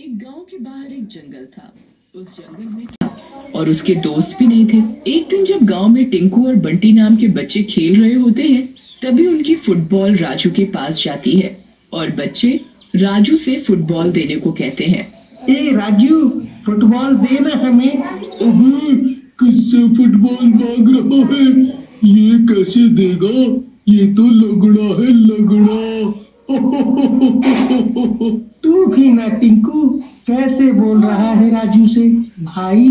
एक गांव के बाहर एक जंगल था। उस जंगल में और उसके दोस्त भी नहीं थे। एक दिन जब गांव में टिंकू और बंटी नाम के बच्चे खेल रहे होते हैं, तभी उनकी फुटबॉल राजू के पास जाती है और बच्चे राजू से फुटबॉल देने को कहते हैं। ए राजू, फुटबॉल देना हमें। किससे फुटबॉल मांग रहा है? ये कैसे देगा? ये तो लगड़ा है, लगड़ा। तू भी ना टिंकू, कैसे बोल रहा है राजू से? भाई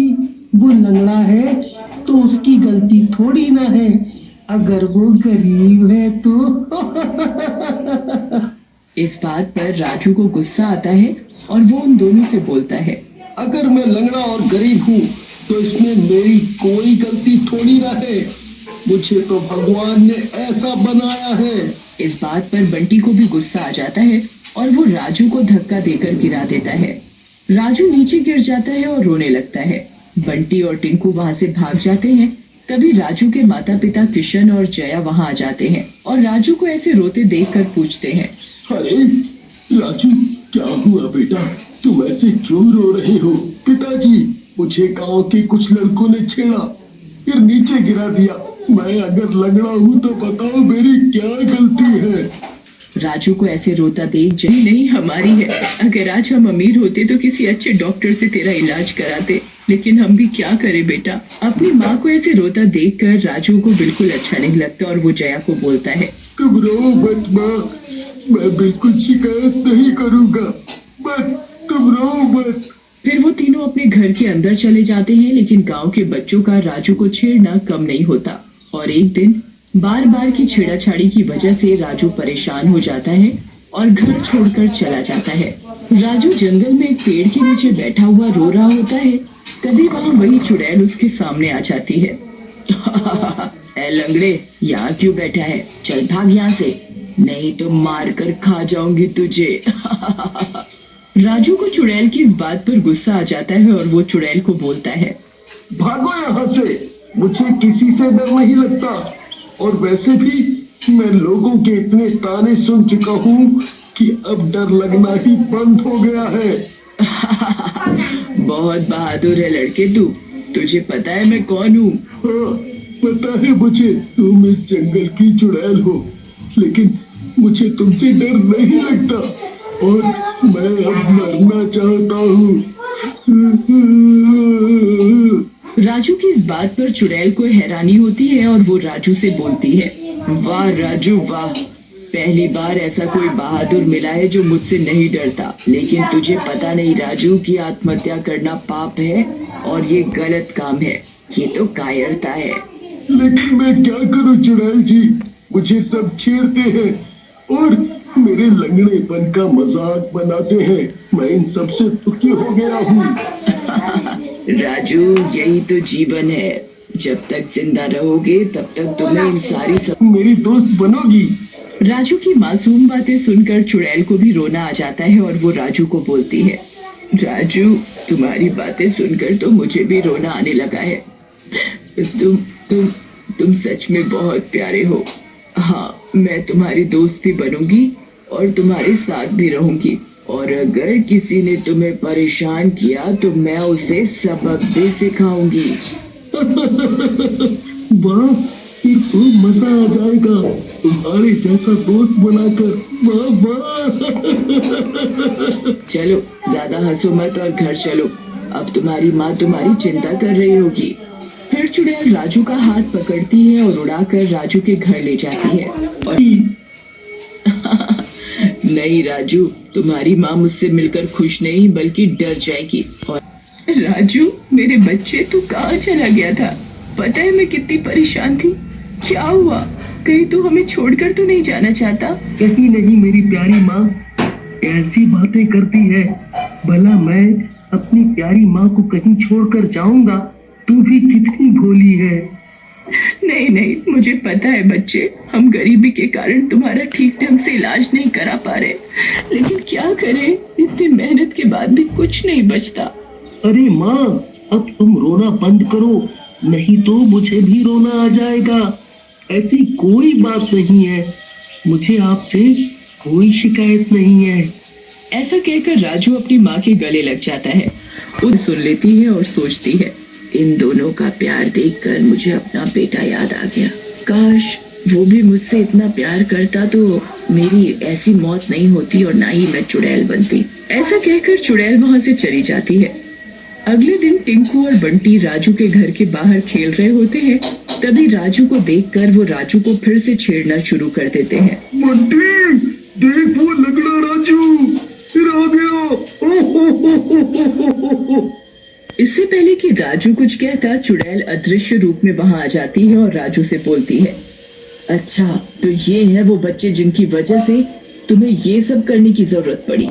वो लंगड़ा है तो उसकी गलती थोड़ी ना है, अगर वो गरीब है तो। इस बात पर राजू को गुस्सा आता है और वो उन दोनों से बोलता है, अगर मैं लंगड़ा और गरीब हूँ तो इसमें मेरी कोई गलती थोड़ी ना है। मुझे तो भगवान ने ऐसा बनाया है। इस बात पर बंटी को भी गुस्सा आ जाता है और वो राजू को धक्का देकर गिरा देता है। राजू नीचे गिर जाता है और रोने लगता है। बंटी और टिंकू वहाँ से भाग जाते हैं। तभी राजू के माता पिता किशन और जया वहाँ आ जाते हैं और राजू को ऐसे रोते देखकर पूछते हैं, अरे राजू, क्या हुआ बेटा? तुम ऐसे क्यों रो रहे हो? पिताजी, मुझे गांव के कुछ लड़कों ने छेड़ा, फिर नीचे गिरा दिया। मैं अगर लंगड़ा हूँ तो बताओ मेरी क्या गलती है? राजू को ऐसे रोता देख जय, नहीं हमारी है। अगर आज हम अमीर होते तो किसी अच्छे डॉक्टर से तेरा इलाज कराते, लेकिन हम भी क्या करें बेटा। अपनी माँ को ऐसे रोता देखकर राजू को बिल्कुल अच्छा नहीं लगता और वो जया को बोलता है, तुम रो मत माँ, मैं बिल्कुल शिकायत नहीं करूँगा, बस तुम रो मत। फिर वो तीनों अपने घर के अंदर चले जाते हैं, लेकिन गांव के बच्चों का राजू को छेड़ना कम नहीं होता और एक दिन बार बार की छेड़ाछाड़ी की वजह से राजू परेशान हो जाता है और घर छोड़कर चला जाता है। राजू जंगल में एक पेड़ के नीचे बैठा हुआ रो रहा होता है। तभी वहाँ वही चुड़ैल उसके सामने आ जाती है। ए लंगड़े, यहाँ क्यों बैठा है? चल भाग यहाँ से, नहीं तो मार कर खा जाऊंगी तुझे। राजू को चुड़ैल की इस बात पर गुस्सा आ जाता है और वो चुड़ैल को बोलता है, भागो यहाँ से, मुझे किसी से डर नहीं लगता, और वैसे भी मैं लोगों के इतने ताने सुन चुका हूँ कि अब डर लगना ही बंद हो गया है। बहुत बहादुर है लड़के तू। तुझे पता है मैं कौन हूँ? हाँ, पता है मुझे, तुम इस जंगल की चुड़ैल हो, लेकिन मुझे तुमसे डर नहीं लगता और मैं अब मरना चाहता हूँ। राजू की इस बात पर चुड़ैल को हैरानी होती है और वो राजू से बोलती है, वाह राजू वाह, पहली बार ऐसा कोई बहादुर मिला है जो मुझसे नहीं डरता। लेकिन तुझे पता नहीं राजू कि आत्महत्या करना पाप है और ये गलत काम है, ये तो कायरता है। लेकिन मैं क्या करूँ चुड़ैल जी, मुझे सब छेड़ते हैं और मेरे लंगड़ेपन का मजाक बनाते हैं। मैं इन सब से दुखी हो गया हूँ। राजू, यही तो जीवन है, जब तक जिंदा रहोगे तब तक तुम्हें इन सारी मेरी दोस्त बनोगी। राजू की मासूम बातें सुनकर चुड़ैल को भी रोना आ जाता है और वो राजू को बोलती है, राजू तुम्हारी बातें सुनकर तो मुझे भी रोना आने लगा है। तुम सच में बहुत प्यारे हो। हाँ, मैं तुम्हारी दोस्त भी बनूंगी और तुम्हारे साथ भी रहूंगी, और अगर किसी ने तुम्हें परेशान किया तो मैं उसे सबक भी सिखाऊंगी। वाह, फिर तो मजा आ जाएगा तुम्हारे जैसा दोस्त बनाकर। वाह वाह। चलो ज्यादा हंसो मत और घर चलो, अब तुम्हारी माँ तुम्हारी चिंता कर रही होगी। फिर चुड़ैल राजू का हाथ पकड़ती है और उड़ाकर राजू के घर ले जाती है और नहीं राजू, तुम्हारी माँ मुझसे मिलकर खुश नहीं बल्कि डर जाएगी। और राजू मेरे बच्चे, तू कहाँ चला गया था? पता है मैं कितनी परेशान थी। क्या हुआ? कहीं तू हमें छोड़कर तो नहीं जाना चाहता? कहीं नहीं मेरी प्यारी माँ, ऐसी बातें करती है। भला मैं अपनी प्यारी माँ को कहीं छोड़कर जाऊंगा? तू भी कितनी भोली है। नहीं नहीं, मुझे पता है बच्चे, हम गरीबी के कारण तुम्हारा ठीक ढंग से इलाज नहीं करा पा रहे, लेकिन क्या करें, इतनी मेहनत के बाद भी कुछ नहीं बचता। अरे माँ, अब तुम रोना बंद करो, नहीं तो मुझे भी रोना आ जाएगा। ऐसी कोई बात नहीं है, मुझे आपसे कोई शिकायत नहीं है। ऐसा कहकर राजू अपनी माँ के गले लग जाता है। वो सुन लेती है और सोचती है, इन दोनों का प्यार देखकर मुझे अपना बेटा याद आ गया। काश वो भी मुझसे इतना प्यार करता तो मेरी ऐसी मौत नहीं होती और ना ही मैं चुड़ैल बनती। ऐसा कहकर चुड़ैल वहाँ से चली जाती है। अगले दिन टिंकू और बंटी राजू के घर के बाहर खेल रहे होते हैं। तभी राजू को देखकर वो राजू को फिर से छेड़ना शुरू कर देते हैं। बंटी, देख वो लगड़ा राजू फिर आ गया। ओ हो। इससे पहले कि राजू कुछ कहता, चुड़ैल अदृश्य रूप में वहां आ जाती है और राजू से बोलती है, अच्छा तो ये है वो बच्चे जिनकी वजह से तुम्हें ये सब करने की जरूरत पड़ी।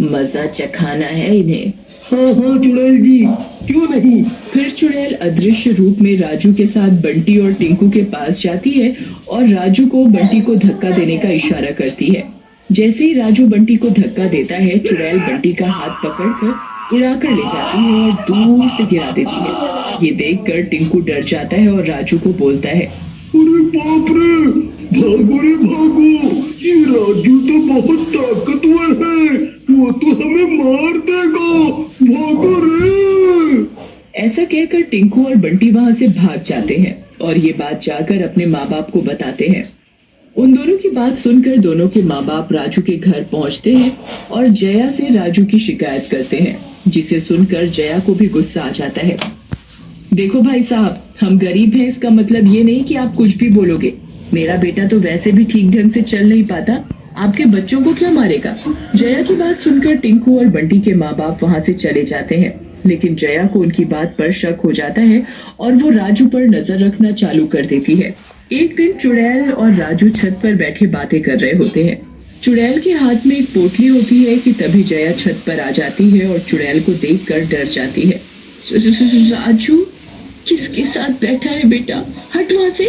मजा चखाना है इन्हें। हाँ चुड़ैल जी, क्यों नहीं। फिर चुड़ैल अदृश्य रूप में राजू के साथ बंटी और टिंकू के पास जाती है और राजू को बंटी को धक्का देने का इशारा करती है। जैसे ही राजू बंटी को धक्का देता है, चुड़ैल बंटी का हाथ पकड़कर उड़ाकर ले जाती है और दूर से गिरा देती है। ये देखकर टिंकू डर जाता है और राजू को बोलता है, अरे बाप रे, भागो रे भागो, ये राजू तो बहुत ताकतवर है, वो तो हमें मार देगा, भागो रे। ऐसा कहकर टिंकू और बंटी वहां से भाग जाते हैं और ये बात जाकर अपने माँ बाप को बताते हैं। उन दोनों की बात सुनकर दोनों के माँ बाप राजू के घर पहुंचते हैं और जया से राजू की शिकायत करते हैं, जिसे सुनकर जया को भी गुस्सा आ जाता है। देखो भाई साहब, हम गरीब हैं इसका मतलब ये नहीं कि आप कुछ भी बोलोगे। मेरा बेटा तो वैसे भी ठीक ढंग से चल नहीं पाता, आपके बच्चों को क्या मारेगा। जया की बात सुनकर टिंकू और बंटी के माँ बाप वहाँ से चले जाते हैं, लेकिन जया को उनकी बात पर शक हो जाता है और वो राजू पर नजर रखना चालू कर देती है। एक दिन चुड़ैल और राजू छत पर बैठे बातें कर रहे होते हैं। चुड़ैल के हाथ में एक पोटली होती है कि तभी जया छत पर आ जाती है और चुड़ैल को देखकर डर जाती है। राजू किसके साथ बैठा है बेटा, हट वहां से।